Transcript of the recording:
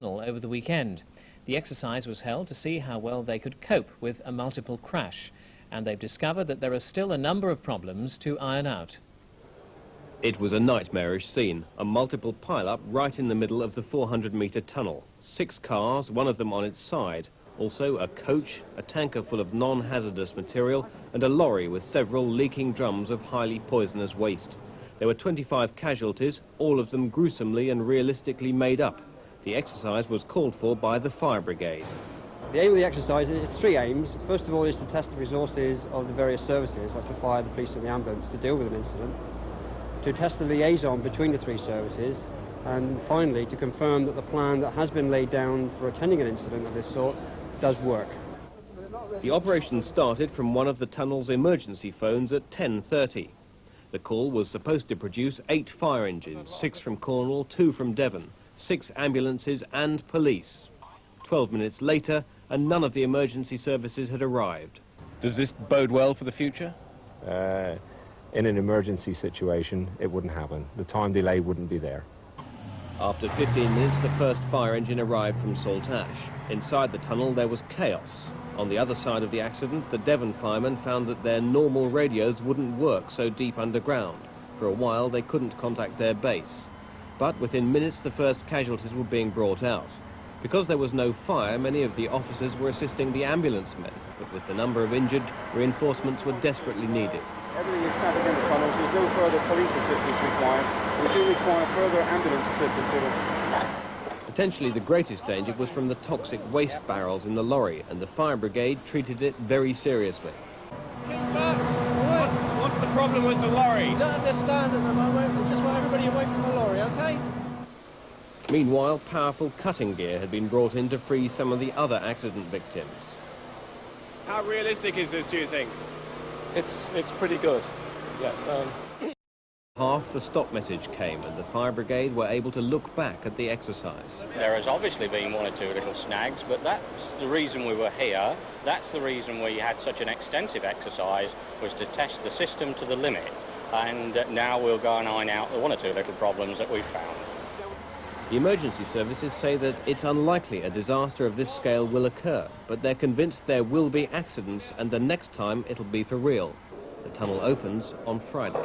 over the weekend. The exercise was held to see how well they could cope with a multiple crash, and they've discovered that there are still a number of problems to iron out. It was a nightmarish scene, a multiple pile-up right in the middle of the 400-metre tunnel. 6 cars, one of them on its side. Also a coach, a tanker full of non-hazardous material, and a lorry with several leaking drums of highly poisonous waste. There were 25 casualties, all of them gruesomely and realistically made up. The exercise was called for by the fire brigade. The aim of the exercise is 3 aims. First of all is to test the resources of the various services, that's the fire, the police and the ambulance, to deal with an incident. To test the liaison between the 3 services, and finally to confirm that the plan that has been laid down for attending an incident of this sort does work. The operation started from one of the tunnel's emergency phones at 10:30. The call was supposed to produce 8 fire engines, 6 from Cornwall, 2 from Devon, 6 ambulances and police. 12 minutes later, and none of the emergency services had arrived. Does this bode well for the future? In an emergency situation, it wouldn't happen. The time delay wouldn't be there. After 15 minutes, the first fire engine arrived from Saltash. Inside the tunnel, there was chaos. On the other side of the accident, the Devon firemen found that their normal radios wouldn't work so deep underground. For a while, they couldn't contact their base. But within minutes, the first casualties were being brought out. Because there was no fire, many of the officers were assisting the ambulance men. But with the number of injured, reinforcements were desperately needed. Everything is static in the tunnels. There's no further police assistance required. We do require further ambulance assistance in it. Potentially the greatest danger was from the toxic waste barrels in the lorry, and the fire brigade treated it very seriously. What's the problem with the lorry? I don't understand at the moment. We just want everybody away from the lorry, OK? Meanwhile, powerful cutting gear had been brought in to free some of the other accident victims. How realistic is this, do you think? It's pretty good, yes. Half the stop message came, and the fire brigade were able to look back at the exercise. There has obviously been 1 or 2 little snags, but that's the reason we were here. That's the reason we had such an extensive exercise, was to test the system to the limit. And now we'll go and iron out the 1 or 2 little problems that we've found. The emergency services say that it's unlikely a disaster of this scale will occur, but they're convinced there will be accidents, and the next time it'll be for real. The tunnel opens on Friday.